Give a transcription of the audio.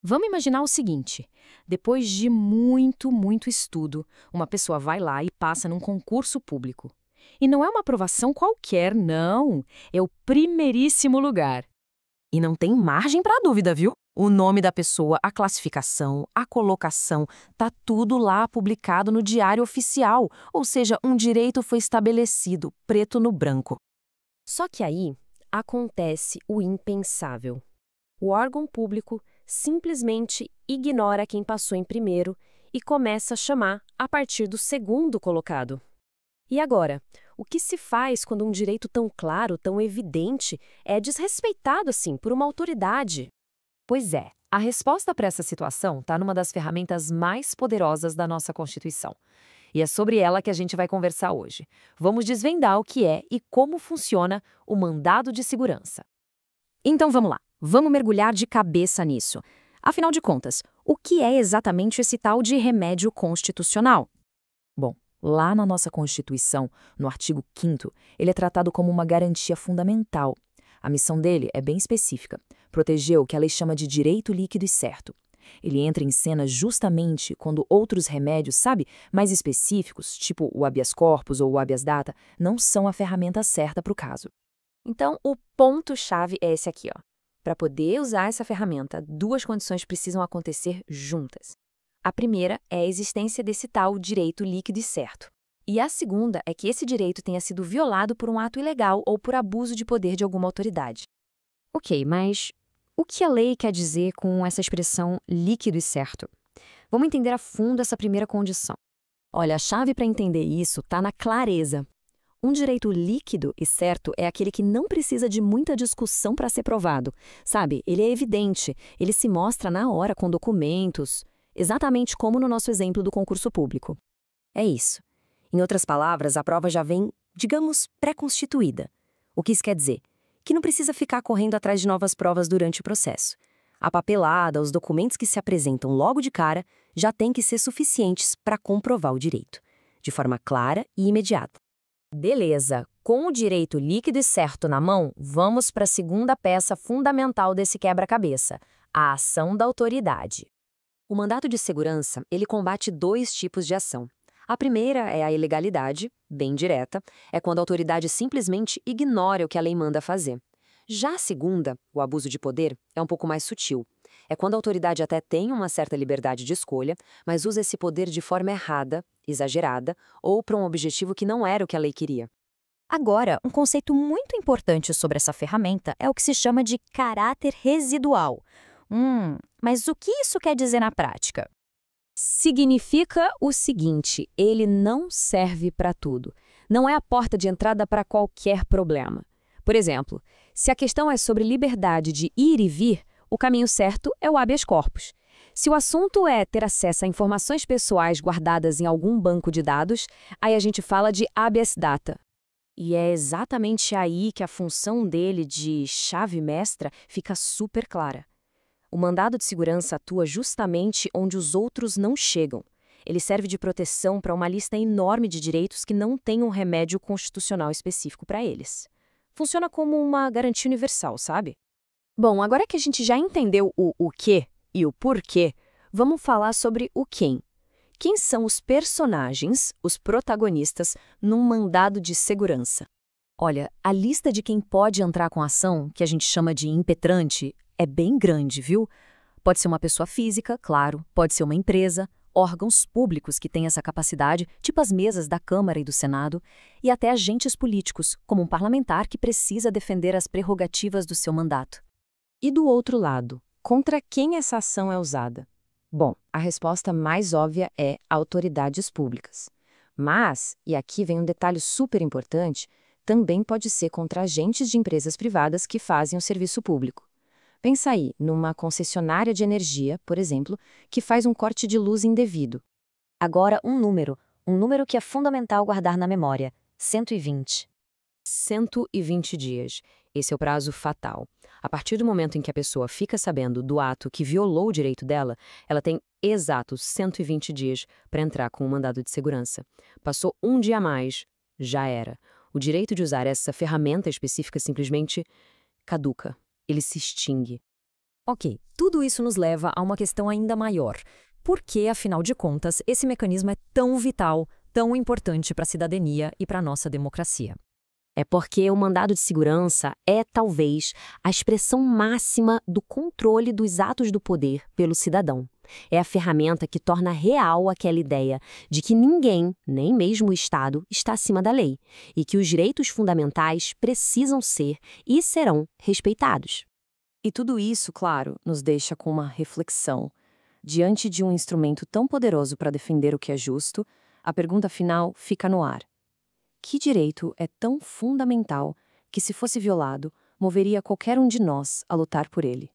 Vamos imaginar o seguinte: depois de muito estudo, uma pessoa vai lá e passa num concurso público. E não é uma aprovação qualquer, não. É o primeiríssimo lugar. E não tem margem para dúvida, viu? O nome da pessoa, a classificação, a colocação, tá tudo lá publicado no Diário Oficial, ou seja, um direito foi estabelecido, preto no branco. Só que aí acontece o impensável. O órgão público simplesmente ignora quem passou em primeiro e começa a chamar a partir do segundo colocado. E agora, o que se faz quando um direito tão claro, tão evidente, é desrespeitado assim por uma autoridade? Pois é, a resposta para essa situação está numa das ferramentas mais poderosas da nossa Constituição. E é sobre ela que a gente vai conversar hoje. Vamos desvendar o que é e como funciona o mandado de segurança. Então vamos lá, vamos mergulhar de cabeça nisso. Afinal de contas, o que é exatamente esse tal de remédio constitucional? Bom, lá na nossa Constituição, no artigo 5º, ele é tratado como uma garantia fundamental. A missão dele é bem específica: proteger o que a lei chama de direito líquido e certo. Ele entra em cena justamente quando outros remédios, sabe, mais específicos, tipo o habeas corpus ou o habeas data, não são a ferramenta certa para o caso. Então, o ponto-chave é esse aqui, ó. Para poder usar essa ferramenta, duas condições precisam acontecer juntas. A primeira é a existência desse tal direito líquido e certo. E a segunda é que esse direito tenha sido violado por um ato ilegal ou por abuso de poder de alguma autoridade. Ok, mas o que a lei quer dizer com essa expressão líquido e certo? Vamos entender a fundo essa primeira condição. Olha, a chave para entender isso está na clareza. Um direito líquido e certo é aquele que não precisa de muita discussão para ser provado. Sabe, ele é evidente, ele se mostra na hora com documentos, exatamente como no nosso exemplo do concurso público. É isso. Em outras palavras, a prova já vem, digamos, pré-constituída. O que isso quer dizer? Que não precisa ficar correndo atrás de novas provas durante o processo. A papelada, os documentos que se apresentam logo de cara, já têm que ser suficientes para comprovar o direito, de forma clara e imediata. Beleza, com o direito líquido e certo na mão, vamos para a segunda peça fundamental desse quebra-cabeça, a ação da autoridade. O mandato de segurança, ele combate dois tipos de ação. A primeira é a ilegalidade, bem direta, é quando a autoridade simplesmente ignora o que a lei manda fazer. Já a segunda, o abuso de poder, é um pouco mais sutil. É quando a autoridade até tem uma certa liberdade de escolha, mas usa esse poder de forma errada, exagerada, ou para um objetivo que não era o que a lei queria. Agora, um conceito muito importante sobre essa ferramenta é o que se chama de caráter residual. Mas o que isso quer dizer na prática? Significa o seguinte: ele não serve para tudo. Não é a porta de entrada para qualquer problema. Por exemplo, se a questão é sobre liberdade de ir e vir, o caminho certo é o habeas corpus. Se o assunto é ter acesso a informações pessoais guardadas em algum banco de dados, aí a gente fala de habeas data. E é exatamente aí que a função dele de chave mestra fica super clara. O mandado de segurança atua justamente onde os outros não chegam. Ele serve de proteção para uma lista enorme de direitos que não têm um remédio constitucional específico para eles. Funciona como uma garantia universal, sabe? Bom, agora que a gente já entendeu o quê e o porquê, vamos falar sobre o quem. Quem são os personagens, os protagonistas, num mandado de segurança? Olha, a lista de quem pode entrar com a ação, que a gente chama de impetrante, é bem grande, viu? Pode ser uma pessoa física, claro, pode ser uma empresa, órgãos públicos que têm essa capacidade, tipo as mesas da Câmara e do Senado, e até agentes políticos, como um parlamentar que precisa defender as prerrogativas do seu mandato. E do outro lado, contra quem essa ação é usada? Bom, a resposta mais óbvia é autoridades públicas. Mas, e aqui vem um detalhe super importante, também pode ser contra agentes de empresas privadas que fazem o serviço público. Pensa aí numa concessionária de energia, por exemplo, que faz um corte de luz indevido. Agora um número que é fundamental guardar na memória: 120. 120 dias. Esse é o prazo fatal. A partir do momento em que a pessoa fica sabendo do ato que violou o direito dela, ela tem exatos 120 dias para entrar com o mandado de segurança. Passou um dia a mais, já era. O direito de usar essa ferramenta específica simplesmente caduca. Ele se extingue. Ok, tudo isso nos leva a uma questão ainda maior. Por que, afinal de contas, esse mecanismo é tão vital, tão importante para a cidadania e para a nossa democracia? É porque o mandado de segurança é, talvez, a expressão máxima do controle dos atos do poder pelo cidadão. É a ferramenta que torna real aquela ideia de que ninguém, nem mesmo o Estado, está acima da lei e que os direitos fundamentais precisam ser e serão respeitados. E tudo isso, claro, nos deixa com uma reflexão. Diante de um instrumento tão poderoso para defender o que é justo, a pergunta final fica no ar. Que direito é tão fundamental que, se fosse violado, moveria qualquer um de nós a lutar por ele?